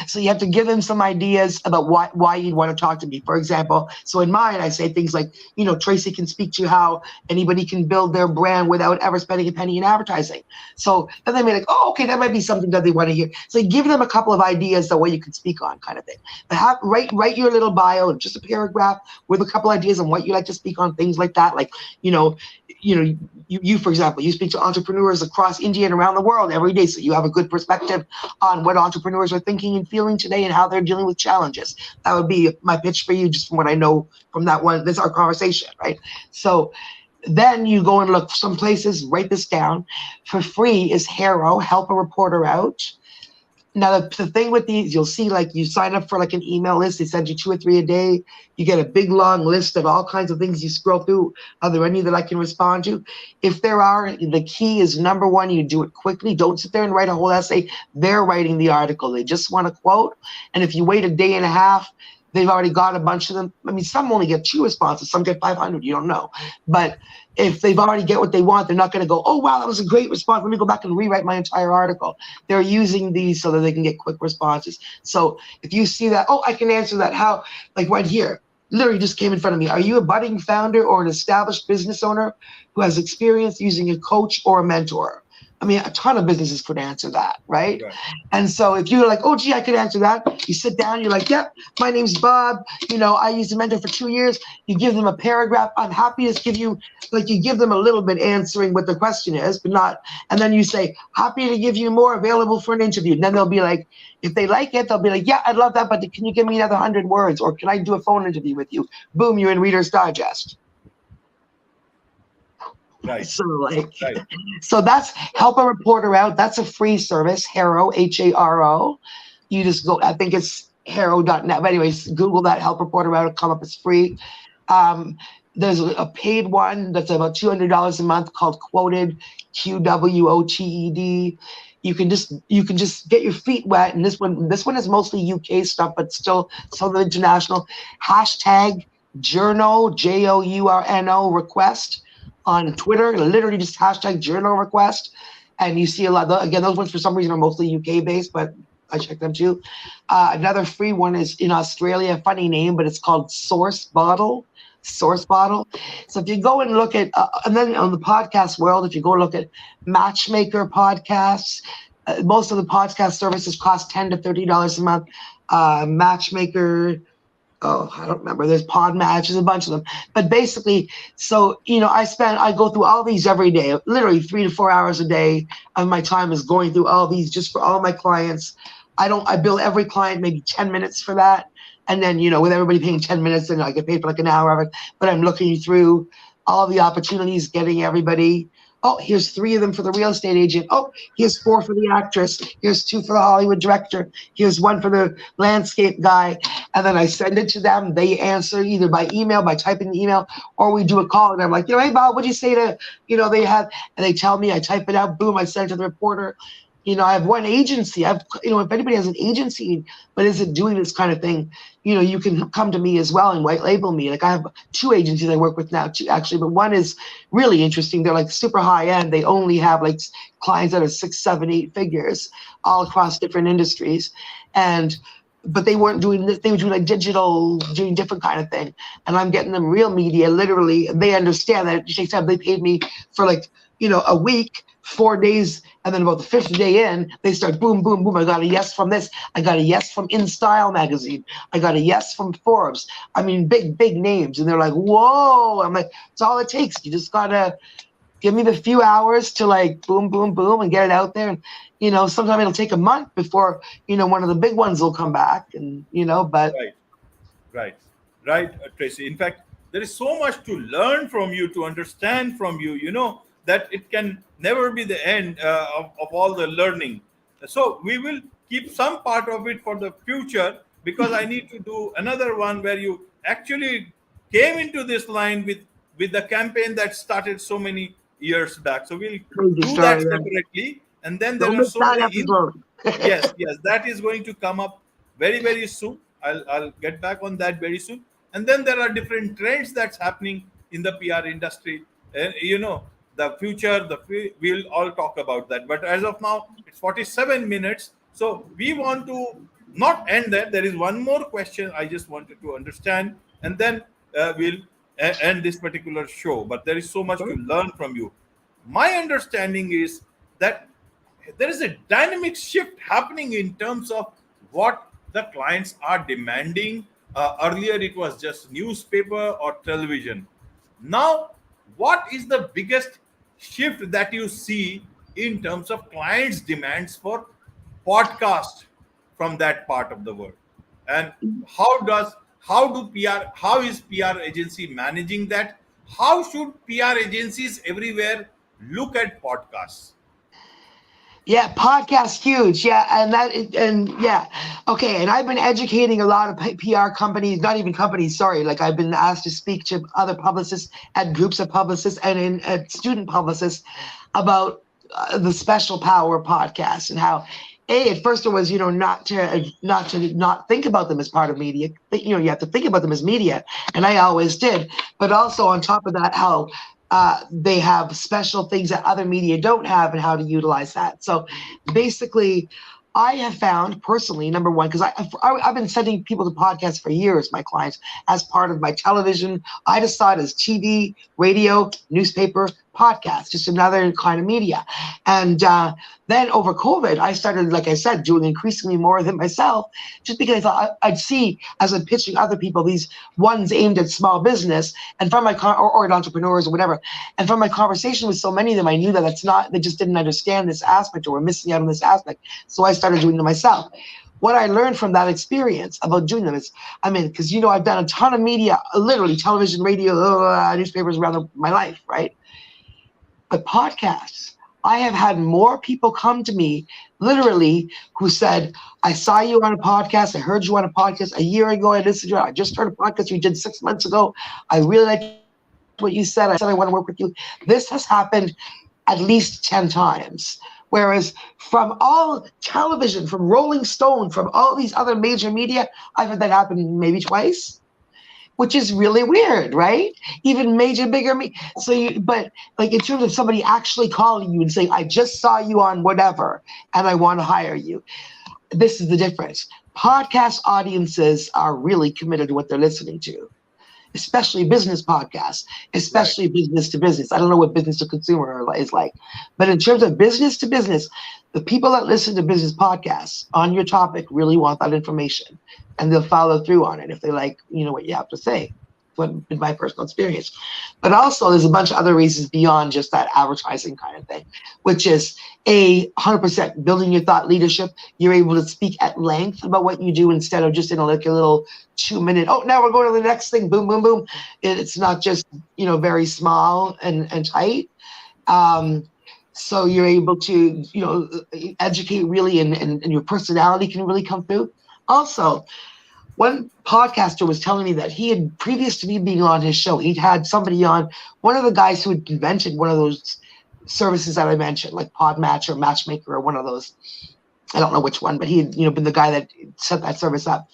So you have to give them some ideas about why you'd want to talk to me. For example, so in mine, I say things like, Tracy can speak to how anybody can build their brand without ever spending a penny in advertising. So then they may like, oh, okay, that might be something that they want to hear. So you give them a couple of ideas the way you can speak on, kind of thing. But write your little bio, just a paragraph with a couple ideas on what you like to speak on, things like that. Like, you for example, you speak to entrepreneurs across India and around the world every day, so you have a good perspective on what entrepreneurs are thinking and feeling today and how they're dealing with challenges. That would be my pitch for you, just from what I know from that one. This is our conversation, right? So then you go and look some places, write this down. For free is Haro, Help a Reporter Out. Now, the thing with these, you'll see, like, you sign up for like an email list. They send you 2 or 3 a day. You get a big, long list of all kinds of things. You scroll through. Are there any that I can respond to? If there are, the key is, number one, you do it quickly. Don't sit there and write a whole essay. They're writing the article. They just want a quote. And if you wait a day and a half, they've already got a bunch of them. I mean, some only get 2 responses. Some get 500. You don't know. But if they've already get what they want, they're not going to go, oh, wow, that was a great response. Let me go back and rewrite my entire article. They're using these so that they can get quick responses. So if you see that, oh, I can answer that. How? Like right here, literally just came in front of me. Are you a budding founder or an established business owner who has experience using a coach or a mentor? I mean, a ton of businesses could answer that, right? And so if you're like, oh, gee, I could answer that, you sit down, you're like, yep, my name's Bob. I used a mentor for 2 years. You give them a paragraph. I'm happy to give you, like, you give them a little bit answering what the question is, but not. And then you say, happy to give you more, available for an interview. And then they'll be like, if they like it, they'll be like, yeah, I'd love that, but can you give me another 100 words? Or can I do a phone interview with you? Boom, you're in Reader's Digest. Right. Right. So that's Help a Reporter Out. That's a free service, Haro, Haro. You just go, I think it's haro.net. But anyways, Google that, Help Reporter Out. It'll come up as free. There's a paid one that's about $200 a month called Quoted, QWOTED. You can just get your feet wet. And this one is mostly UK stuff, but still some of the international. Hashtag journal, JOURNO request on Twitter, literally just hashtag journal request. And you see a lot, again, those ones for some reason are mostly UK based, but I check them too. Another free one is in Australia, funny name, but it's called Source Bottle. Source Bottle. So if you go and look at, and then on the podcast world, if you go look at Matchmaker podcasts, most of the podcast services cost $10 to $30 a month. Matchmaker, I don't remember. There's Podmatch, there's a bunch of them. But basically, so, I go through all these every day, literally 3 to 4 hours a day of my time is going through all these just for all my clients. I bill every client maybe 10 minutes for that. And then, with everybody paying 10 minutes, then I get paid for like an hour of it. But I'm looking through all the opportunities, getting everybody. Oh, here's 3 of them for the real estate agent. Oh, here's 4 for the actress. Here's 2 for the Hollywood director. Here's 1 for the landscape guy. And then I send it to them. They answer either by email, by typing the email, or we do a call. And I'm like, hey, Bob, what'd you say to, they have, and they tell me, I type it out, boom, I send it to the reporter. I have one agency. If anybody has an agency but isn't doing this kind of thing, you can come to me as well and white label me. Like I have 2 agencies I work with now, too, actually, but one is really interesting. They're like super high end. They only have like clients that are 6, 7, 8 figures all across different industries. But they weren't doing this. They were doing like digital, doing different kind of thing. And I'm getting them real media, literally. They understand that it takes time. They paid me for like, a week, 4 days, and then about the 5th day in, they start boom, boom, boom. I got a yes from this. I got a yes from In Style magazine. I got a yes from Forbes. I mean, big, big names. And they're like, whoa. I'm like, it's all it takes. You just got to give me the few hours to like boom, boom, boom and get it out there. And, sometimes it'll take a month before, one of the big ones will come back. And, but. Right, Tracy. In fact, there is so much to learn from you, to understand from you, that it can never be the end of all the learning. So we will keep some part of it for the future, because I need to do another one where you actually came into this line with the campaign that started so many years back. So we'll do that separately. And then there are so many. Yes, that is going to come up very, very soon. I'll get back on that very soon. And then there are different trends that's happening in the PR industry. The future, we'll all talk about that. But as of now, it's 47 minutes. So we want to not end there. There is one more question I just wanted to understand. And then we'll end this particular show. But there is so much to learn from you. My understanding is that there is a dynamic shift happening in terms of what the clients are demanding. Earlier, it was just newspaper or television. Now, what is the biggest shift that you see in terms of clients' demands for podcast from that part of the world? And how is PR agency managing that? How should PR agencies everywhere look at podcasts? Yeah, podcast huge. Yeah, okay. And I've been educating a lot of PR companies, not even companies, sorry. Like I've been asked to speak to other publicists at groups of publicists and at student publicists about the special power podcast and how, at first it was, not to think about them as part of media. You have to think about them as media, and I always did. But also on top of that, how they have special things that other media don't have and how to utilize that. So basically, I have found personally, number one, because I've been sending people to podcasts for years, my clients, as part of my television. I decide as TV, radio, newspaper, podcast, just another kind of media. And then over COVID, I started, like I said, doing increasingly more than myself, just because I thought I'd see, as I'm pitching other people, these ones aimed at small business and from my or at entrepreneurs or whatever. And from my conversation with so many of them, I knew that they just didn't understand this aspect or were missing out on this aspect. So I started doing them myself. What I learned from that experience about doing them is, because, I've done a ton of media, literally television, radio, newspapers around my life, right? But podcasts, I have had more people come to me, literally, who said, I saw you on a podcast. I heard you on a podcast a year ago. I listened to it. I just heard a podcast you did 6 months ago. I really liked what you said. I said I want to work with you. This has happened at least 10 times. Whereas from all television, from Rolling Stone, from all these other major media, I've had that happen maybe twice. which is really weird, right? Even major, bigger me. So you, but like in terms of somebody actually calling you and saying, I just saw you on whatever and I want to hire you. This is the difference. Podcast audiences are really committed to what they're listening to, especially business podcasts, Right. especially business to business. I don't know what business to consumer is like, but in terms of business to business, the people that listen to business podcasts on your topic really want that information, and they'll follow through on it if they like, what you have to say. What been my personal experience. But also there's a bunch of other reasons beyond just that advertising kind of thing, which is 100% building your thought leadership. You're able to speak at length about what you do instead of just in like a little 2 minute, oh, now we're going to the next thing, boom, boom, boom. It's not just, very small and tight. So you're able to, educate really, and your personality can really come through. Also, one podcaster was telling me that he had, previous to me being on his show, he'd had somebody on, one of the guys who had invented one of those services that I mentioned, like Podmatch or Matchmaker or one of those. I don't know which one, but he had, been the guy that set that service up.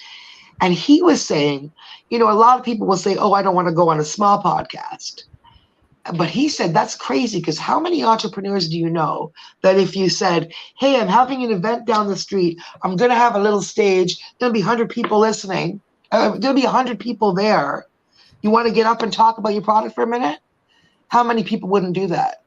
And he was saying, a lot of people will say, oh, I don't want to go on a small podcast. But he said, that's crazy, because how many entrepreneurs do you know that if you said, hey, I'm having an event down the street, I'm going to have a little stage, there'll be 100 people listening, there'll be 100 people there. You want to get up and talk about your product for a minute? How many people wouldn't do that?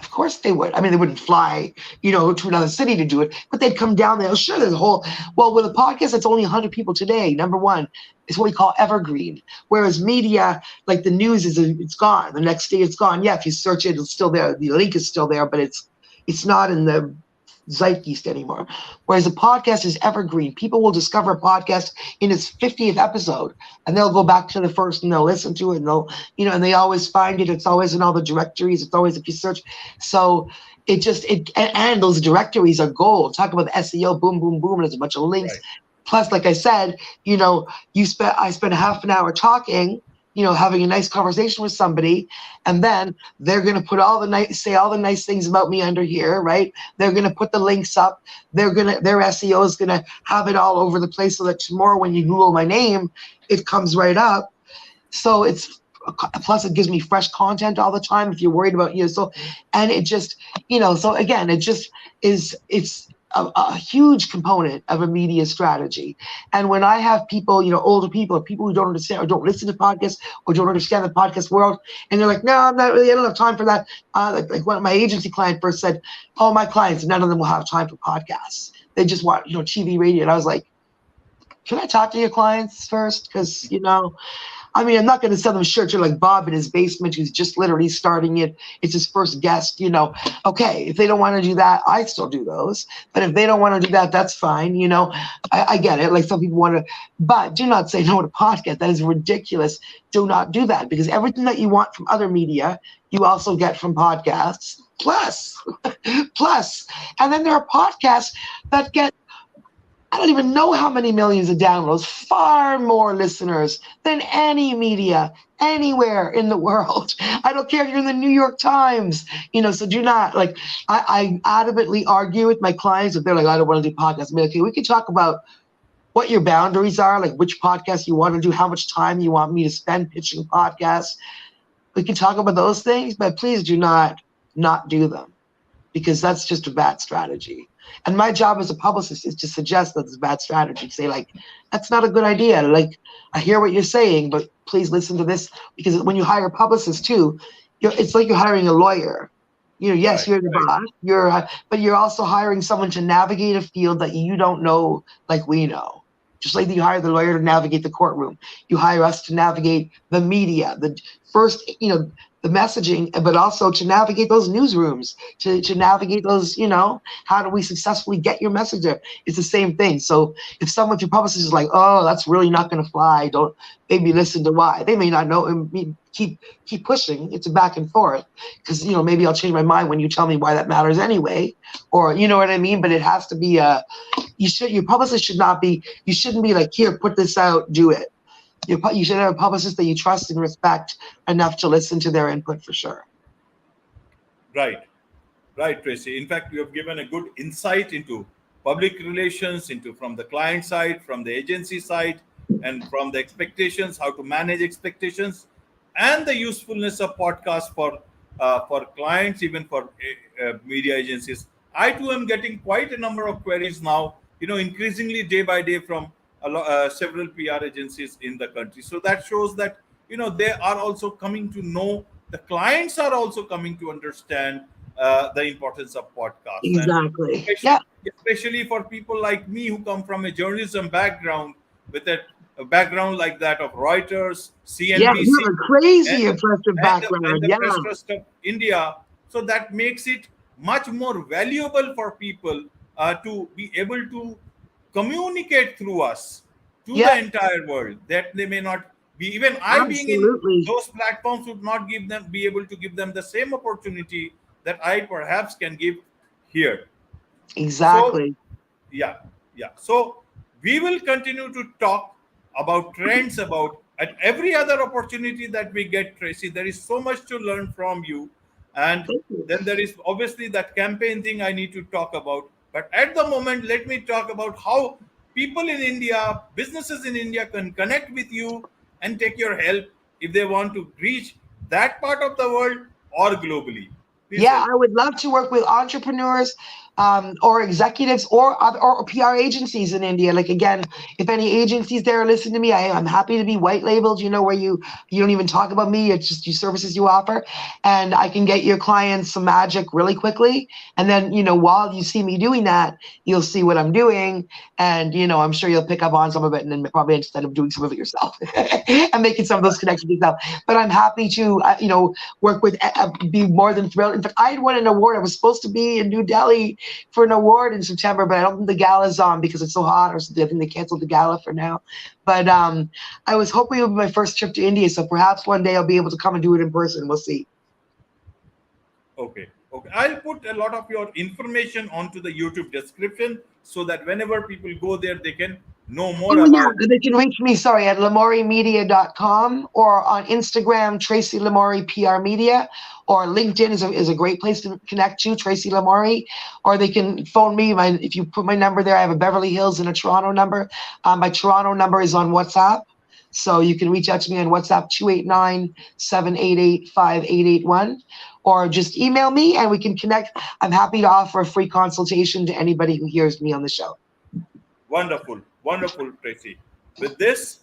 Of course they would. I mean, they wouldn't fly, to another city to do it, but they'd come down there. Sure, there's a whole, well, with a podcast that's only 100 people today, number one, it's what we call evergreen. Whereas media, like the news, it's gone. The next day it's gone. Yeah, if you search it, it's still there. The link is still there, but it's not in the zeitgeist anymore. Whereas a podcast is evergreen. People will discover a podcast in its 50th episode, and they'll go back to the first and they'll listen to it, and they'll, and they always find it. It's always in all the directories. It's always if you search. So and those directories are gold. Talk about the SEO, boom, boom, boom. And there's a bunch of links. Right. Plus, like I said, I spent half an hour talking, having a nice conversation with somebody, and then they're going to put say all the nice things about me under here, right? They're going to put the links up. Their SEO is going to have it all over the place so that tomorrow when you Google my name, it comes right up. So plus it gives me fresh content all the time if you're worried about, and it just, so again, it just it's a huge component of a media strategy. And when I have people, older people or people who don't understand or don't listen to podcasts or don't understand the podcast world, and they're like, no, I'm not really, I don't have time for that. Like one of my agency client first said, oh, my clients, none of them will have time for podcasts. They just want, TV, radio. And I was like, can I talk to your clients first? Because, I mean, I'm not going to sell them shirts. You're like Bob in his basement who's just literally starting it. It's his first guest, Okay, if they don't want to do that, I still do those. But if they don't want to do that, that's fine. I get it. Like some people want to, but do not say no to podcast. That is ridiculous. Do not do that, because everything that you want from other media, you also get from podcasts. Plus. And then there are podcasts that get, I don't even know how many millions of downloads, far more listeners than any media anywhere in the world. I don't care if you're in the New York Times, so do not, I adamantly argue with my clients if they're like, I don't want to do podcasts. I'm like, okay, we can talk about what your boundaries are, like which podcast you want to do, how much time you want me to spend pitching podcasts. We can talk about those things, but please do not do them, because that's just a bad strategy. And my job as a publicist is to suggest that it's a bad strategy. Say, like, that's not a good idea. Like, I hear what you're saying, but please listen to this. Because when you hire a publicist too, it's like you're hiring a lawyer. Yes, you're the boss. But you're also hiring someone to navigate a field that you don't know, like we know. Just like you hire the lawyer to navigate the courtroom, you hire us to navigate the media, the first, the messaging, but also to navigate those newsrooms, to navigate those, how do we successfully get your message there? It's the same thing. So if your publicist is like, oh, that's really not going to fly, don't maybe listen to why. They may not know, and keep pushing. It's a back and forth, because, maybe I'll change my mind when you tell me why that matters anyway, or you know what I mean? But it has to be your publicist you shouldn't be like, here, put this out, do it. You should have a publicist that you trust and respect enough to listen to their input for sure. Right, Tracy. In fact, you have given a good insight into public relations, from the client side, from the agency side, and from the expectations, how to manage expectations, and the usefulness of podcasts for clients, even for media agencies. I too am getting quite a number of queries now, increasingly day by day from several PR agencies in the country. So that shows that they are also coming to know, the clients are also coming to understand the importance of podcasts, and Exactly. especially, Yeah. especially for people like me who come from a journalism background, with a background like that of Reuters, Yeah. You CNBC, have a crazy and impressive and background. the Yeah. press trust of India. So that makes it much more valuable for people to be able to communicate through us to the Yeah. entire world, that they may not be, even I being in Absolutely. those platforms would not be able to give them the same opportunity that I perhaps can give here. So Exactly. yeah, yeah. So we will continue to talk about trends, about at every other opportunity that we get, Tracy. There is so much to learn from you. And Thank you. then there is obviously that campaign thing I need to talk about. But at the moment, let me talk about how people in India, businesses in India can connect with you and take your help if they want to reach that part of the world or globally. Please Yeah, help. I would love to work with entrepreneurs or executives or PR agencies in India. Like again, if any agencies there listen to me, I'm happy to be white labeled. Where you don't even talk about me. It's just your services you offer, and I can get your clients some magic really quickly. And then while you see me doing that, you'll see what I'm doing, and I'm sure you'll pick up on some of it, and then probably instead of doing some of it yourself and making some of those connections yourself. But I'm happy to work with, be more than thrilled. In fact, I had won an award. I was supposed to be in New Delhi for an award in September, but I don't think the gala's on because it's so hot, or something. I think they canceled the gala for now. But I was hoping it would be my first trip to India, so perhaps one day I'll be able to come and do it in person. We'll see. Okay. Okay. I'll put a lot of your information onto the YouTube description so that whenever people go there, they can know more Oh, yeah. about. They can reach me, sorry, at LamourieMedia.com, or on Instagram, Tracy Lamourie PR Media, or LinkedIn is a great place to connect to, Tracy Lamourie. Or they can phone me. If you put my number there, I have a Beverly Hills and a Toronto number. My Toronto number is on WhatsApp. So you can reach out to me on WhatsApp, 289-788-5881. Or just email me and we can connect. I'm happy to offer a free consultation to anybody who hears me on the show. Wonderful. Wonderful, Tracy. With this,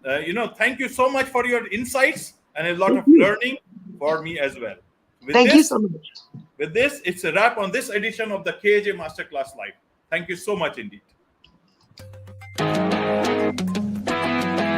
thank you so much for your insights and a lot Thank of you. learning for me as well. With Thank you this, so much. with this, it's a wrap on this edition of the KJ Masterclass Live. Thank you so much indeed.